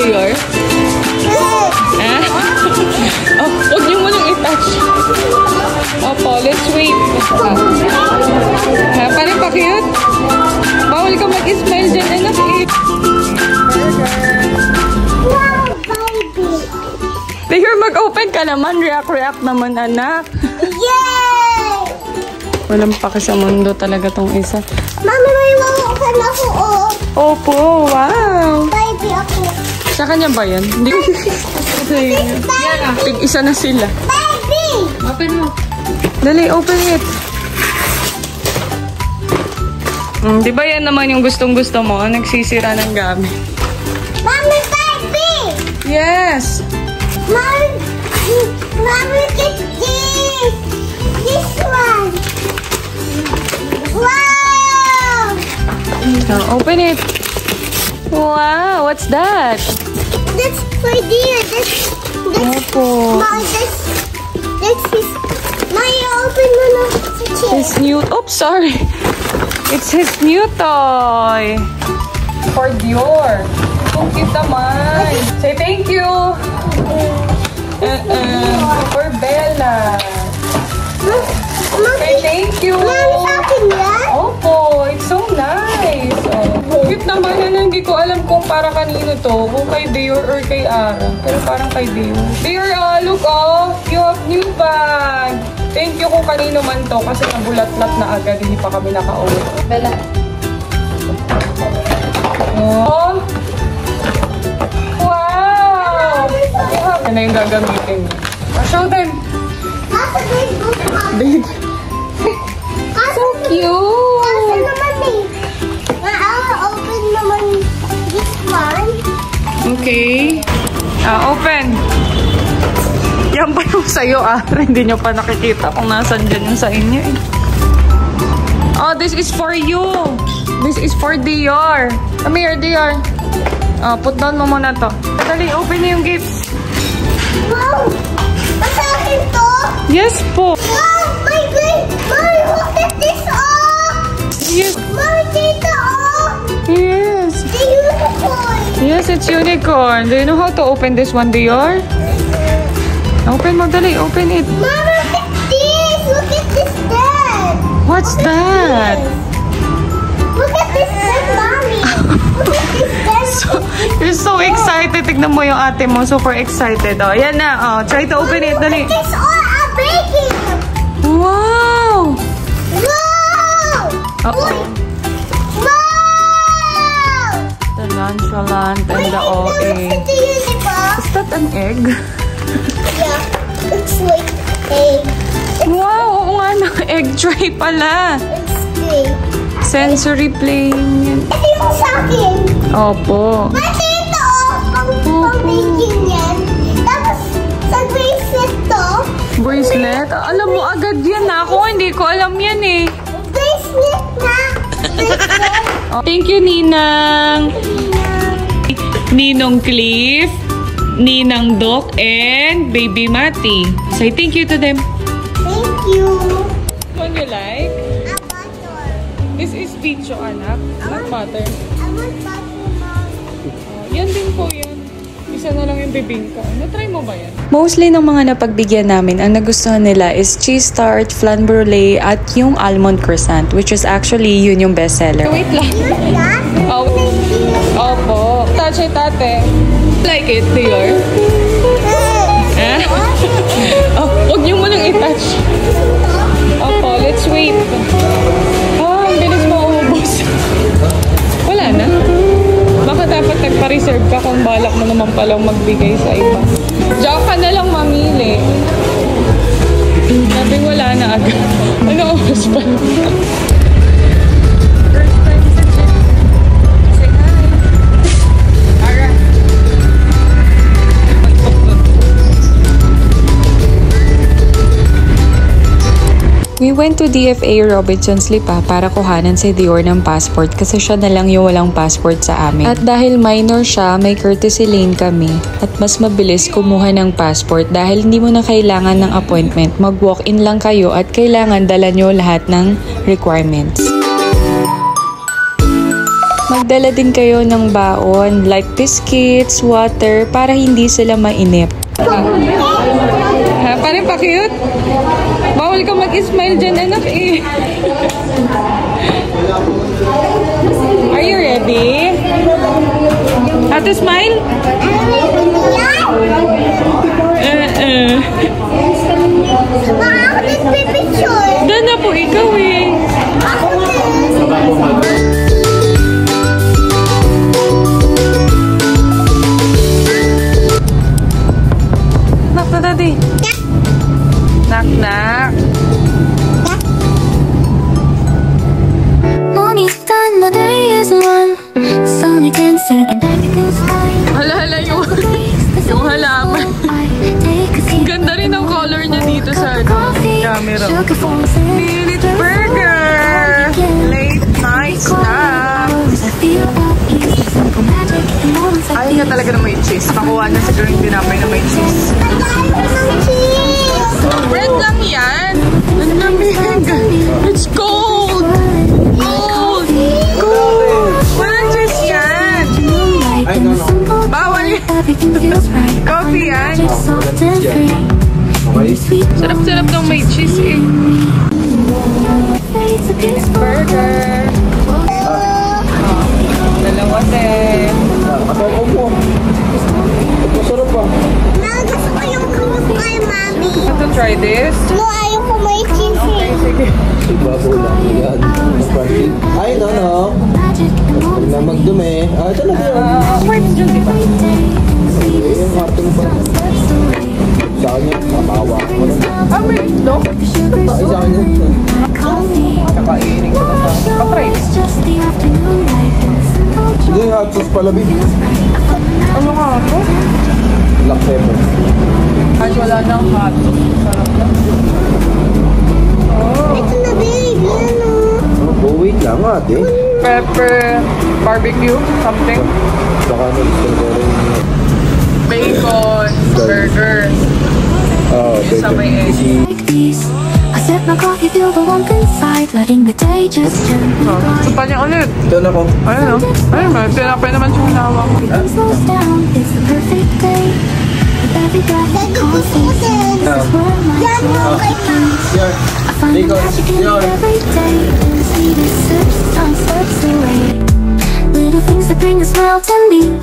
Dior? Ah? Oh, huwag niyo munang i-touch. Opo, let's wait. Ha, parang pa-cute? Bawal ka mag-smile dyan, anak eh. Dior, mag-open ka naman. React naman, anak. Yay! Walang paki sa mundo talaga tong isa. Mama, may mauukan ako, oh. Opo, wow. Baby ako. Sa kanya ba yan? Hindi. Tig-isa na sila. Baby! Open mo. Dali, open it. Di ba yan naman yung gustong-gusto mo? Nagsisira ng gamit. Mama, baby! Yes! Mama, look at this! This one! Wow! Now, open it. Wow, what's that? That's for dear. Opo. That's his... Maya, open mo na sa chair. His new... Oops, sorry. It's his new toy. For Dior. Kung cute naman. Say thank you. For Bella. Say thank you. Mami, sa akin yan? Opo, it's so nice. Cute naman yan. Hindi ko alam kung para kanino to. Kung kay Dior or kay Ara. Pero parang kay Dior. Dior, look, you have new bag. Thank you kung kanino man to kasi nabulat-lat na agad. Hindi pa kami naka-uwi. Bella. Oh. Wow! Ano yung gagamitin mo? Show them. Nasa big book ako. Big. So cute! Nasa naman eh. I'll open naman this one. Okay. Open. Yan pa yung sa'yo, Hindi nyo pa nakikita kung nasan dyan yung sa inyo, eh. Oh, this is for you. This is for Dior. Come here, Dior. Put down mo muna to. Dali, open na yung gifts. Wow! Sa akin to? Yes po. Wow! My God! Mommy, look at this, Yes. Mommy, dito, Yes. The unicorn! Yes, it's unicorn. Do you know how to open this one, Dior? Open mo, dali. Open it. Mama, look at this! Look at this dad! What's that? Look at this dad, Mommy! Look at this dad! You're so excited. Tignan mo yung ate mo. Super excited. Oh, yan na. Try to open it. Dali. Look at this all I'm baking! Wow! Wow! Uh-oh. Wow! The nonchalant and the Wait, OA. looks at the unicorn. Is that an egg? Yeah, looks like egg. Wow! Oo nga na. Egg tray pala. It's big. Sensory playing yan. Ito yung sa akin. Opo. Pati ito, pang-baking yan. Tapos, sa bracelet to. Bracelet? Alam mo agad yan. Ako hindi ko alam yan eh. Bracelet na. Bracelet. Thank you, Ninang. Ninong Cliff, Ninang Doc, and Baby Mati. Say thank you to them. Thank you. What you like? A butter. This is bicho, anak. Not butter. I want butter, Mom. Yan din po yan. Isa na lang yung bibingka. Na-try mo ba yan? Mostly ng mga napagbigyan namin, ang nagustuhan nila is cheese tart, flan brulee, at yung almond croissant, which is actually yun yung bestseller. Wait lang. You that? Opo. Touch it, ate. Like it, Dior? Huwag niyo munang i-touch. Opo, let's wait. Ang bilis mo umubos. Wala na. Baka dapat nagpa-reserve ka kung balak mo naman palang magbigay sa iba. Diyan ka na lang mamili. Sabi wala na agad. Ano oras pa? We went to DFA Robinsons Lipa para kuhanan si Dior ng passport kasi siya na lang yung walang passport sa amin. At dahil minor siya, may courtesy lane kami. At mas mabilis kumuha ng passport dahil hindi mo na kailangan ng appointment. Mag-walk-in lang kayo at kailangan dala nyo lahat ng requirements. Magdala din kayo ng baon like biscuits, water para hindi sila mainip. Ha, parang pa-cute? Bawal ka mag-smile dyan, anak eh. Are you ready? How to smile? Doon na po ikaw eh. Knock na, daddy. Knock, knock. Mommy's done, the day is one. Sunny dancing and everything's fine. Hala yung halaman. Ang ganda rin ng color niya dito sa camera. Minute burger! Late night snack! Ayaw niya talaga na may cheese. Pakuha na siguro yung dinapay na may cheese. Bread lang yan! Ang lamig! It's cold! Cold! Cold! Walang cheese yan! Bawal yan! Coffee yan! Sarap-sarap ng may cheese eh. Burger! Dalawa din. Masarap pa. Gusto ko yung fruit kay Mami. Want to try this? No, ayaw ko may cheese. Okay, sige. Bago lang yan. Ay, no. Huwag na magdumi. Ito na yun. Wipes dyan, di ba? Yung karton pa. Sa kanya, makawa ko lang. May itlog? Ay, sa kanya. Kakainin ko na sa patry. Sige, hot sauce pala, baby. Ano nga ito? Black pepper. Kahit wala nang hot. Sarap na. Ito na, babe. Oh, wait lang, ate. Pepper, barbecue, something. Saka ano, gusto ko rin. Bacon, burger. Sa may egg. Like these, I sip my coffee, feel the warmth inside, letting the day just gently glide. Gusto pa niya ulit. Ito na ko. Ayun o. Ayun ba? Tinapay naman siyang lawak. Everything slows down, it's the perfect day. With every breath of coffee, this is where my soul begins. I find the magic in it every day. The sweetest sips, time slips away. Little things that bring a smile to me.